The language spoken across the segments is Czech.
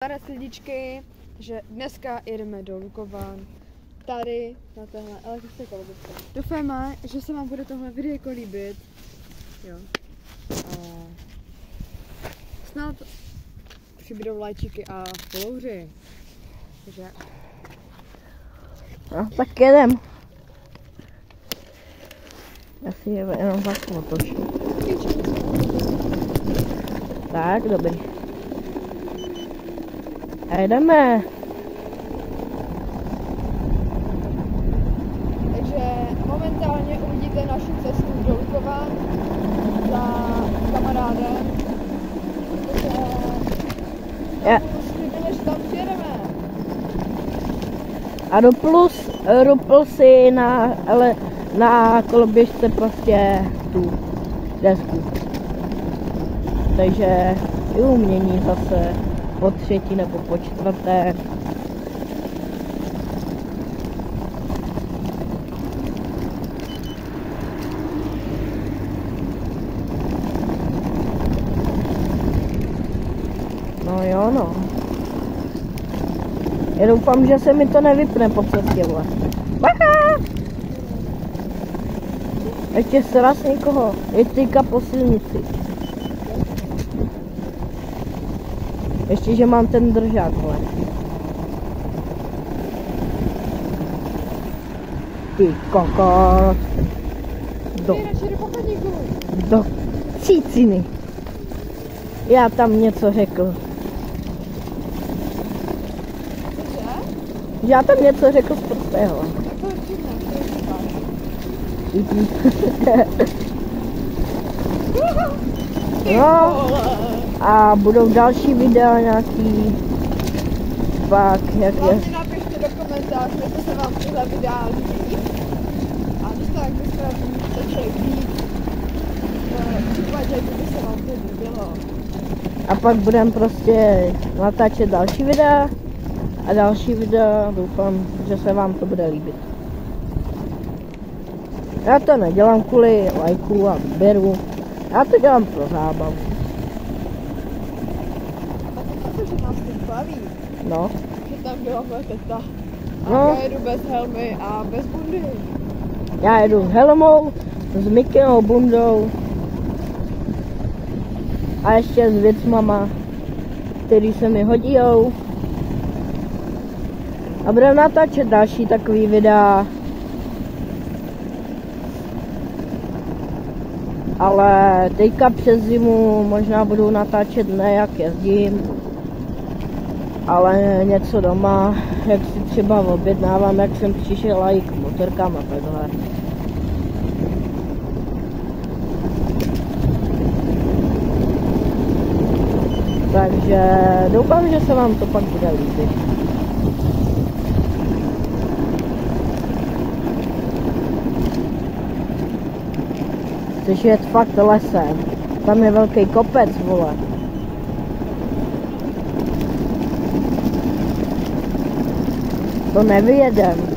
Staré lidičky, že dneska jedeme do Lukovan, tady na téhle elektrické koloběžce. Doufáme, že se vám bude tohle videjko líbit. Jo. A snad přibydou lajčíky a followři. Takže... No, tak jedem. Já si jenom tak otočím. Tak, dobrý. A jedeme. Takže momentálně uvidíte naši cestu do Lukovan za kamarádem. Takže slibili, že tam přijedeme. A rupl si na koloběžce prostě tu desku. Takže i umění zase po třetí nebo po čtvrté. No jo no. Já doufám, že se mi to nevypne po cestě, vole. Bacha! Ještě sraz někoho. Je teďka po silnici. Ještě, že mám ten držák, vole. Ty kokos. Do cíciny. Já tam něco řekl. Já tam něco řekl z prostého. No. A budou další videa nějaký pak, jak je. Hlavně napište do komentářů, jestli se vám tyhle videa líbí. A když tak byste začali víc, v případě, kdyby se vám to líbilo. A pak budeme prostě natáčet další videa a další videa, doufám, že se vám to bude líbit. Já to nedělám kvůli lajků a výběru, já to dělám pro zábavu. Protože nás to baví, No. že tam děláme teta. A No. já jedu bez helmy a bez bundy. Já jedu s helmou, s mikinou bundou a ještě s věcmama, který se mi hodijou. A budeme natáčet další takový videa. Ale teďka přes zimu možná budu natáčet ne jak jezdím, ale něco doma, jak si třeba objednávám, jak jsem přišel i k motorkám a takhle. Takže doufám, že se vám to pak bude líbit. Chceš jet fakt lesem. Tam je velký kopec, vole. To nevyjedem.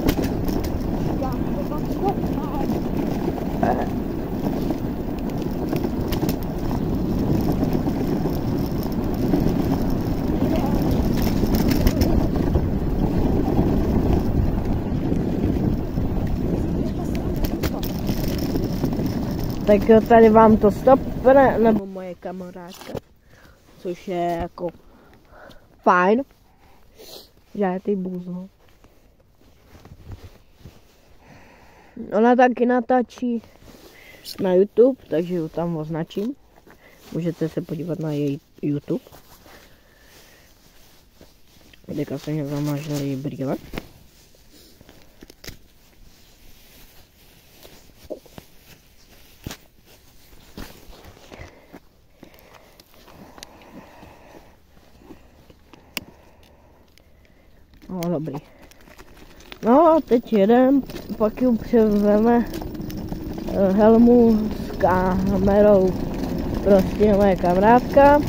Tak jo, tady vám to stopne, nebo moje kamarádka, což je jako fajn, že ty bůzno. Ona taky natáčí na YouTube, takže ji tam označím. Můžete se podívat na její YouTube. Teďka se mě zamažili brýle. No dobrý. No a teď jedem, pak ji převezeme helmu s kamerou, prostě moje kamarádka.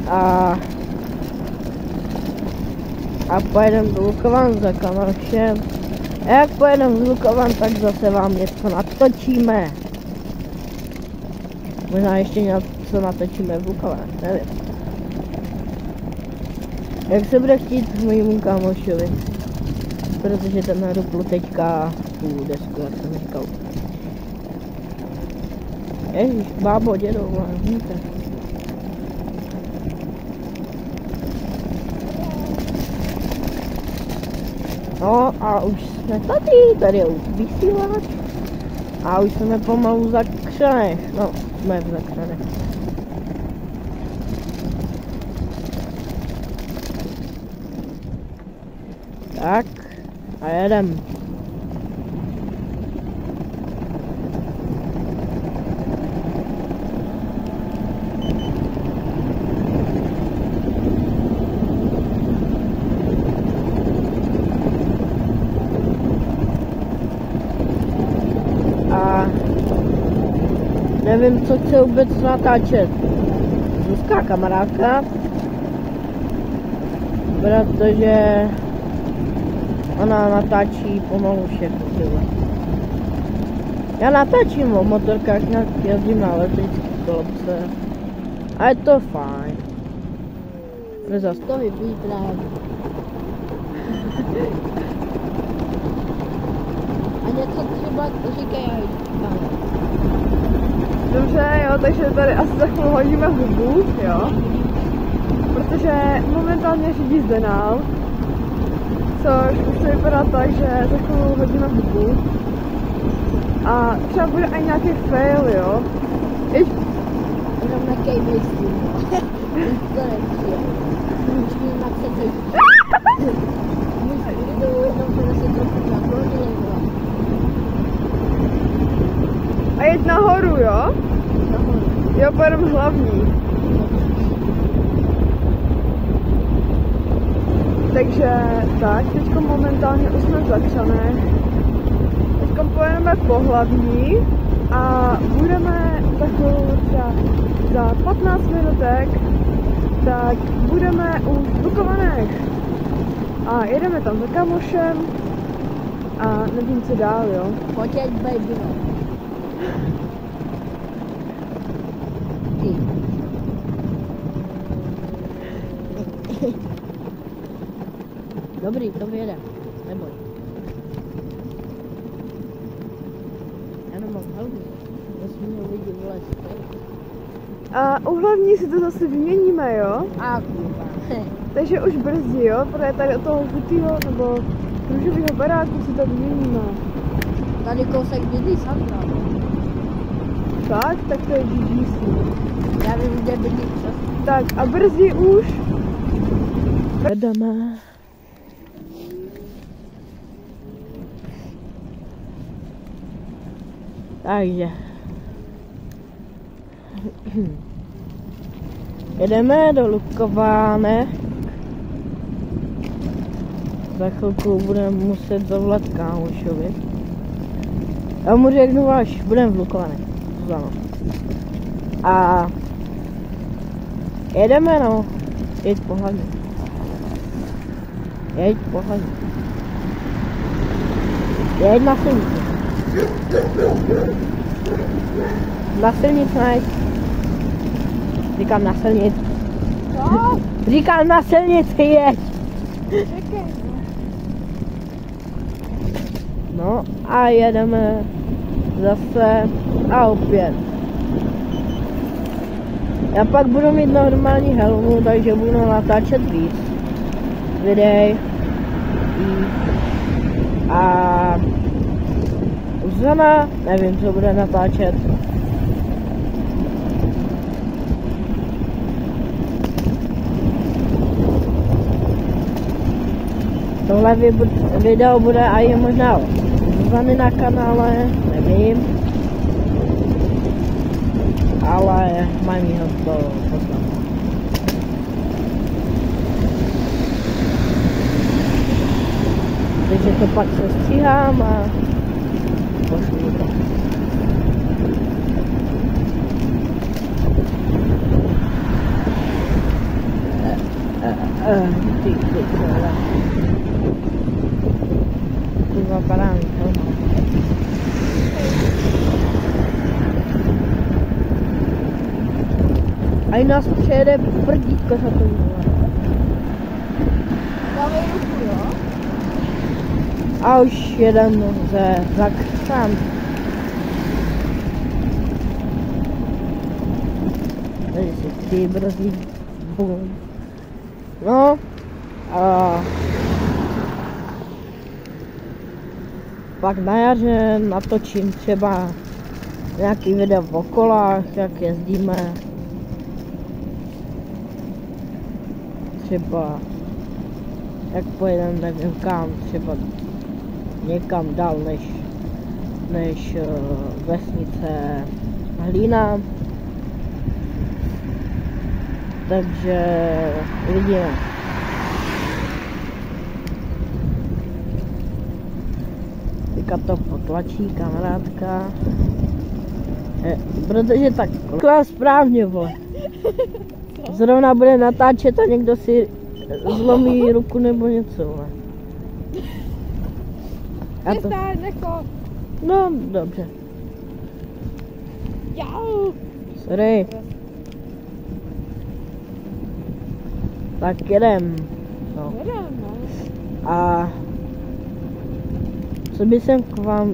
A pojedeme do Lukovan za kamaršem. A jak pojedeme z Lukovan, tak zase vám něco natočíme. Možná ještě něco natočíme v Lukovan, nevím. Jak se bude chtít mému kámošovi? Protože ten narupl teďka tu desku, jak jsem říkal. Ježiš, bábo, dědo, víte. No a už jsme tady je už vysílač. A už jsme pomalu za křanech. No, jsme v zakřanech. Tak, a jedem. A nevím, co chce vůbec natáčet. Zuzka, kamarádka. Protože ona natáčí pomalu všechno, tyhle. Já natáčím o motorkách, nějak jezdím na elektrické kolobce. A je to fajn. Zas to vypítám. A něco třeba říkají. Dobře, jo, takže tady asi za chvíli hodíme hubu, jo. Protože momentálně řídí Zdenal. Což už to vypadá tak, že za chvíli hodíme hubu. A třeba bude i nějaký fail, jo. Jenom nekejmej s tím. To nepřijde. Už mi na cety. Můj video jenom to se trochu naklonili. A jít nahoru, jo? Nahoru. Jo, pojedeme hlavní. Takže tak, teďko momentálně už jsme v Zakřanech. Teďko pojedeme po hlavní a budeme takovou třeba za 15 minutek, tak budeme u Dukovanech. A jedeme tam za kamošem a nevím co dál, jo. Pojď, baby. Dobrý, to vyjede. Neboj. Já nemám helmu. Nesmíme lidi vlezt. A u hlavní si to zase vyměníme, jo? A kurva. Takže už brzy, jo? Protože tady od toho hutýho nebo růžového baráku si to vyměníme. Tady kousek bydlí Sandra. Tak to je GGC. Já vím, kde bydlí. Tak a brzy už jedeme. Takže jedeme do Lukovánek. Za chvilku budeme muset zavolat kámošovi. Já mu řeknu, až budeme v Lukovanech. A jedeme, no. Jeď po hlavě. Jeď po hlavě. Jeď na silnici. Na silnici najď. Říkám na silnici. Co? Říkám na silnici, jeď. Čekej. No a jedeme zase a opět. Já pak budu mít normální helmu, takže budu natáčet víc videí a Zuzana, nevím, co bude natáčet. Tohle video bude i možná Zuzany na kanále, nevím. Ale mám jí ho to poslat. Takže to pak se stříhám a pošlu to. Ty vole. Kurva paránka. A i nás přejede prdítko za to. Pravou ruku, jo? A už jeden ze zakřán. Tady si ty brzdí. Bum. No. A pak na jaře natočím třeba nějaký video o kolách, jak jezdíme. Třeba jak pojedeme nevím kam, třeba někam dál než vesnice Hlína. Takže uvidíme. Teďka to potlačí kamarádka. Protože tak správně, vole. Zrovna bude natáčet a někdo si zlomí ruku nebo něco, vole. A to... No, dobře. Jau. Sorry. Tak jedem. No. A co by jsem k vám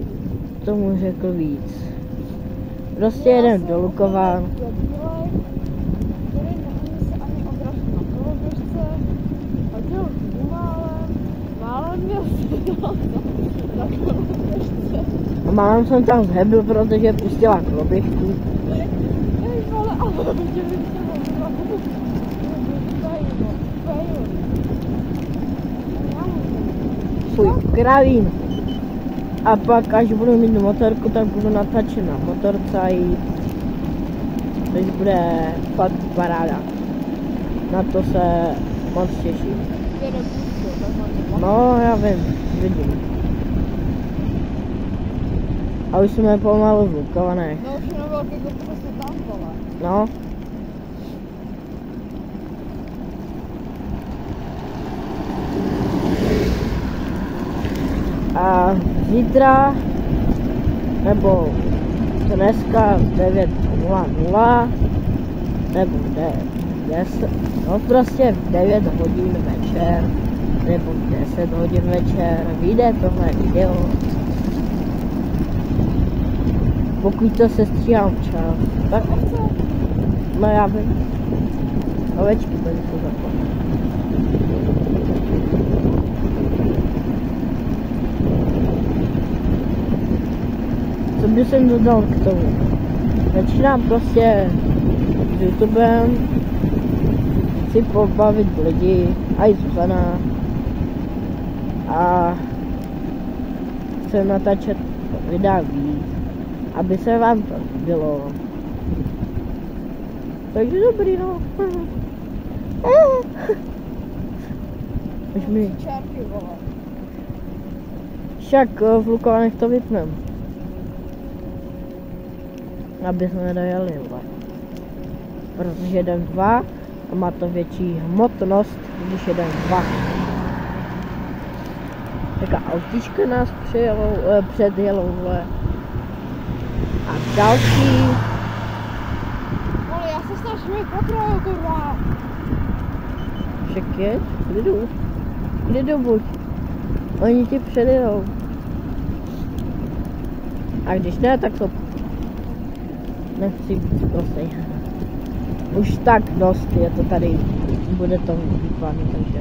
tomu řekl víc? Prostě jedem do Lukovan. A málem jsem tam zhebil, protože pustila koloběžku. Svůj kravín. A pak, až budu mít motorku, tak budu natáčet na motorce a jít. Což bude fakt paráda. Na to se moc těším. No, já vím, vidím. A už jsme pomalu v Lukovanech. No, už je velký kopce tam, vole. No. A zítra, nebo dneska v 9:00, nebo 10, no prostě v 9 hodin večer, nebo v 10 hodin večer, vyjde tohle video. Pokud to se stříhám včas, tak no já vím. Ovečky to jsou zaplatit. Co by jsem dodal k tomu? Začínám prostě s YouTubem, chci pobavit lidi, a i Zuzana. A chcem natáčet videa víc, aby se vám to líbilo. Takže dobrý, no. Už mi... Však v Lukovanech to vypnem. Aby jsme dojeli, protože jeden 2 a má to větší hmotnost, když jeden 2. Taká autíčka nás předjelo, a další. Vole, já se snažím potraju, kurva. Však je, klidu buď. Oni ti předjedou. A když ne, tak to nechci být prostě. Už tak dost je to tady, bude to vypadat, takže.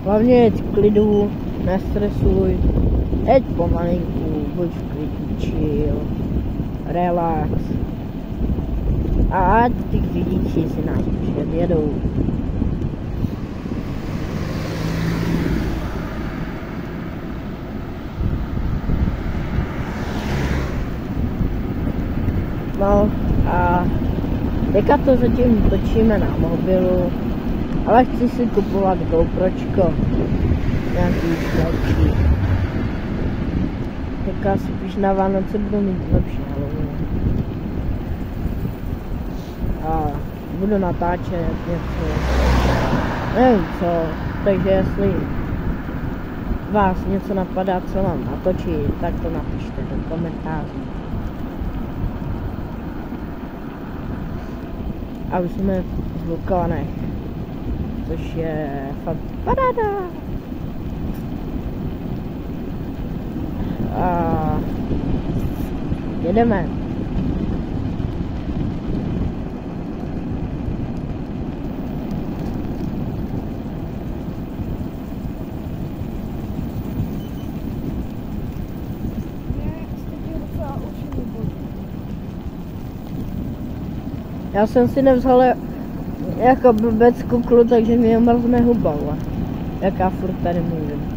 Hlavně jeď v klidu, nestresuj, jeď pomalinku, buď v klidu, chill, relax. A ať ty řidiči si nás předjedou. No a teďka to zatím točíme na mobilu. Ale chci si kupovat GoPročko, nějaký lepší. dneska spíš na Vánoce budu mít lepší Halloween. A budu natáčet něco, nevím co, takže jestli vás něco napadá, co mám natočit, tak to napište do komentářů. A už jsme v Lukovanech, což je fakt paráda. A jedeme. Já jsem si nevzal jako blbec kuklu, takže mi omrzne huba, jak já furt tady mluvím.